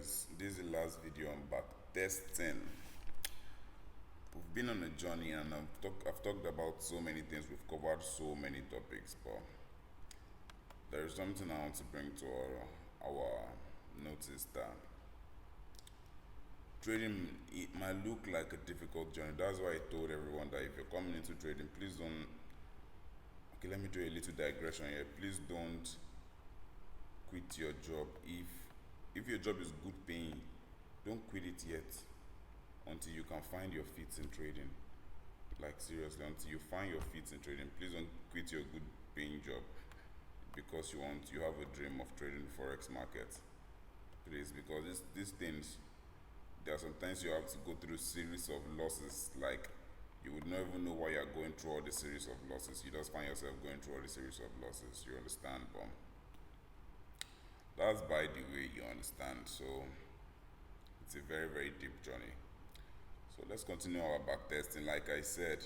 guys, this is the last video on backtesting. We've been on a journey and I've talked about so many things, we've covered so many topics, but there is something I want to bring to our notice that trading, it might look like a difficult journey. That's why I told everyone that if you're coming into trading, please don't, okay, let me do a little digression here. Please don't quit your job. If your job is good paying, don't quit it yet until you can find your feet in trading. Like seriously, until you find your feet in trading, please don't quit your good paying job because you have a dream of trading forex market. Please, because these things, there are sometimes you have to go through a series of losses. Like you would not even know why you're going through all the series of losses. You just find yourself going through all the series of losses. You understand, Bom? That's by the way, you understand. So it's a very, very deep journey. So let's continue our back testing. Like I said,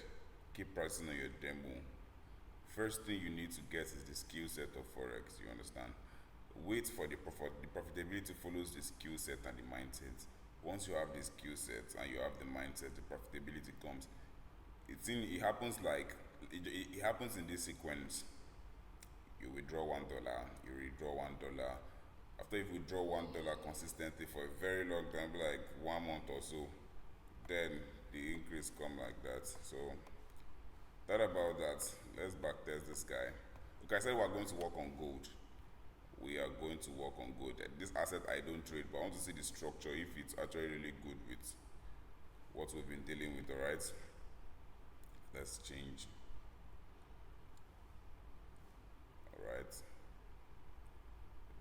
keep practicing on your demo. First thing you need to get is the skill set of forex. You understand? Wait for the profitability follows the skill set and the mindset. Once you have the skill set and you have the mindset, the profitability comes. It happens like it happens in this sequence. You withdraw $1, you withdraw $1. After you withdraw $1 consistently for a very long time, like 1 month or so, then the increase come like that. So that about that. Let's backtest this guy. Okay, I said we're going to work on gold. We are going to work on gold. This asset I don't trade, but I want to see the structure if it's actually really good with what we've been dealing with. All right, let's change. All right,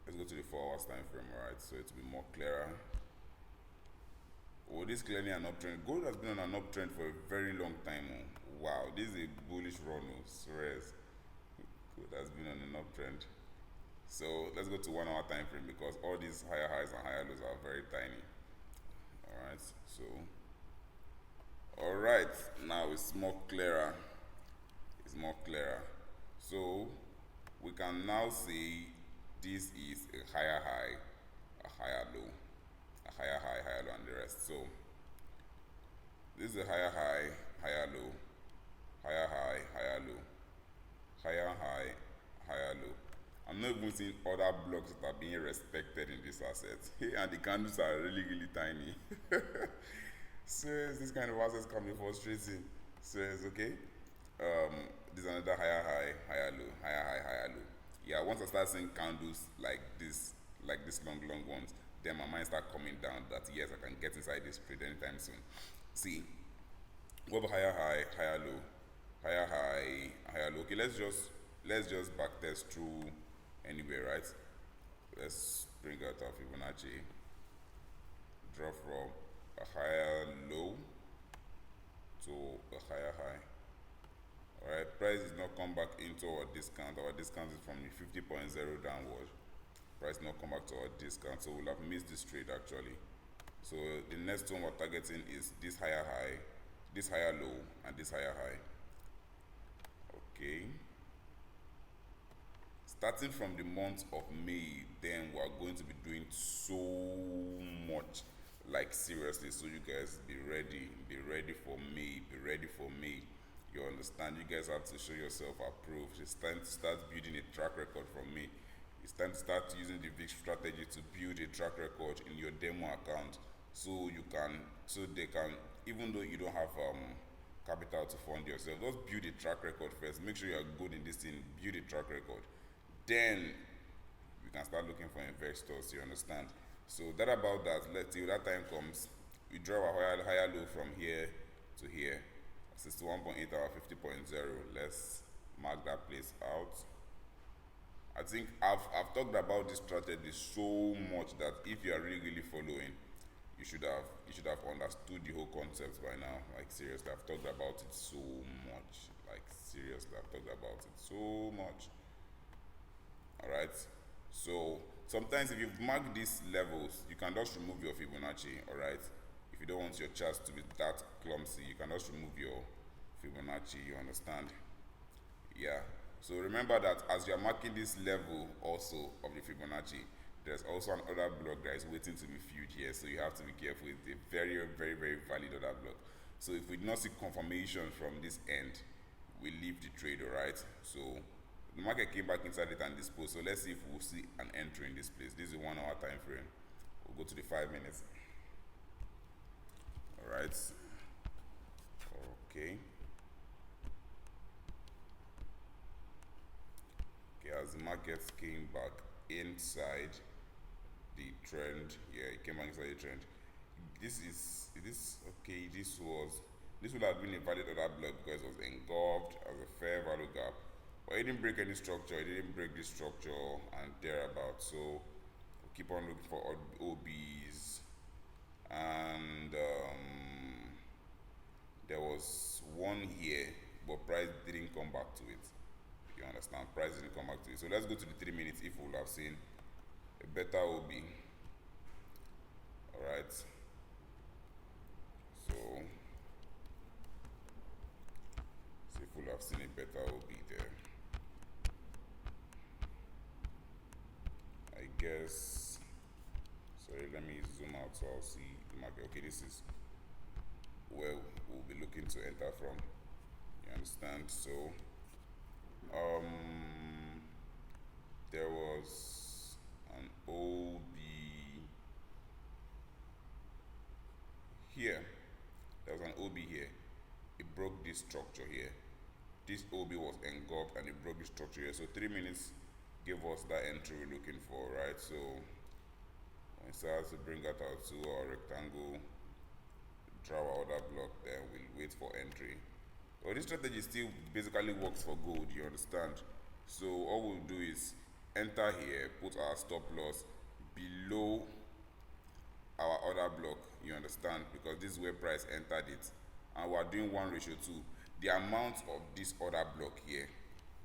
let's go to the 4 hours time frame. All right, so it will be more clearer. Oh, this is clearly an uptrend. Gold has been on an uptrend for a very long time. Oh. Wow, this is a bullish run. Oh, serious. Gold has been on an uptrend. So let's go to 1 hour time frame because all these higher highs and higher lows are very tiny. All right, so all right, now it's more clearer. It's more clearer. So we can now see this is a higher high, a higher low, a higher high, higher low, and the rest. So this is a higher high, higher low, higher high, higher low, higher high, higher low. I'm not even seeing other blocks that are being respected in this asset. And the candles are really, really tiny. So this kind of assets can be frustrating. So it's okay. This is another higher high, higher low, higher high, higher low. Yeah, once I start seeing candles like this long ones, then my mind start coming down that yes, I can get inside this trade anytime soon. See, what about higher high, higher low, higher high, higher low? Okay, let's just backtest through anyway, right? Let's bring out our Fibonacci. Draw from a higher low to a higher high. Alright, price is not come back into our discount. Our discount is from the 50.0 downward. Price not come back to our discount, so we'll have missed this trade actually. So the next one we're targeting is this higher high, this higher low, and this higher high. Okay. Starting from the month of May, then we are going to be doing so much. Like seriously, so you guys be ready for May, be ready for May. You understand? You guys have to show yourself approved. It's time to start building a track record from May. It's time to start using the VIX strategy to build a track record in your demo account, so they can, even though you don't have capital to fund yourself, just build a track record first. Make sure you are good in this thing. Build a track record. Then we can start looking for investors. You understand? So that about that. Let's till that time comes, we draw a higher low from here to here. 61.8 or 50.0. Let's mark that place out. I think I've talked about this strategy so much that if you are really following, you should have understood the whole concept by now. Like seriously, I've talked about it so much. Like seriously, I've talked about it so much. Alright, so sometimes if you've marked these levels, you can just remove your Fibonacci. Alright, if you don't want your charts to be that clumsy, you can just remove your Fibonacci. You understand? Yeah, so remember that as you are marking this level also of the Fibonacci, there's also another block that is waiting to be filled here, so you have to be careful. It's a very, very, very valid order block. So if we do not see confirmation from this end, we leave the trade, alright? So the market came back inside it and disposed. So let's see if we'll see an entry in this place. This is a 1 hour time frame. We'll go to the 5 minutes. Alright. Okay. Okay, as the markets came back inside the trend, yeah, it came back inside the trend. This would have been a valid order block because it was engulfed as a fair value gap, but it didn't break any structure. It didn't break this structure and thereabouts. So we'll keep on looking for OBs, and there was one here, but price didn't come back to it. You understand? Price didn't come back to it. So let's go to the 3 minutes if we'll have seen a better OB. Alright. So see if we'll have seen a better OB there. I guess, sorry, let me zoom out so I'll see the market. Okay, this is where we'll be looking to enter from. You understand? So there was an OB here. There was an OB here. It broke this structure here. This OB was engulfed and it broke the structure here. So 3 minutes gave us that entry we're looking for, right? So when it starts to bring that out to our rectangle, draw our order block, then we'll wait for entry. Well, this strategy still basically works for gold, you understand? So all we'll do is enter here, put our stop loss below our order block, you understand? Because this is where price entered it, and we're doing 1:2. The amount of this order block here,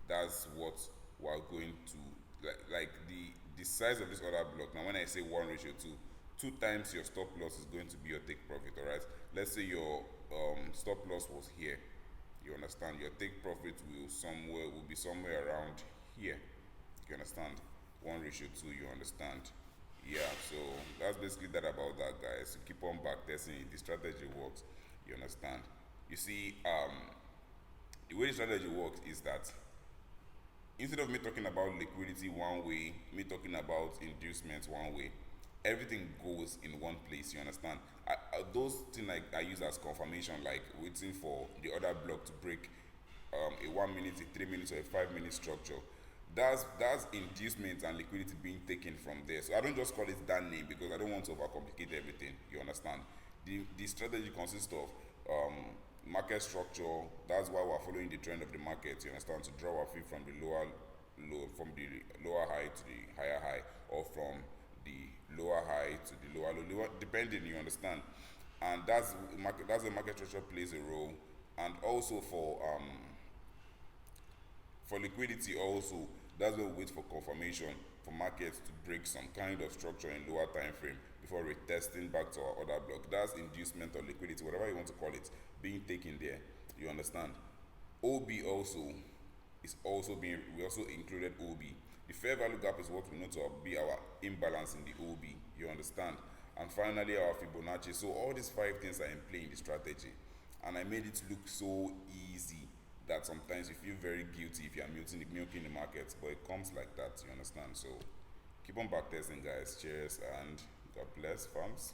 that's what we're going to, like the size of this order block. Now when I say 1:2, 2 times your stop loss is going to be your take profit, alright? Let's say your stop loss was here, you understand? Your take profit will be somewhere around here, you understand? 1:2, you understand? Yeah, so that's basically that about that, guys. Keep on backtesting. The strategy works, you understand? You see, the way the strategy works is that instead of me talking about liquidity one way, me talking about inducements one way, everything goes in one place, you understand? Those things I use as confirmation, like waiting for the other block to break a 1 minute, a 3 minutes, or a 5 minute structure. That's inducement and liquidity being taken from there. So I don't just call it that name because I don't want to overcomplicate everything, you understand? The strategy consists of market structure. That's why we're following the trend of the market, you understand? To draw our fee from the lower high to the higher high, or from the lower high to the lower low, depending, you understand? And that's the market structure plays a role. And also for liquidity also, that's why we wait for confirmation for markets to break some kind of structure in lower time frame before retesting back to our order block. That's inducement or liquidity, whatever you want to call it, being taken there, you understand? OB also is also being, we also included OB. The fair value gap is what we know to be our imbalance in the OB, you understand? And finally our Fibonacci. So all these 5 things are in play in the strategy, and I made it look so easy that sometimes you feel very guilty if you are milking the markets, but it comes like that, you understand? So keep on backtesting, guys. Cheers and God bless, farms.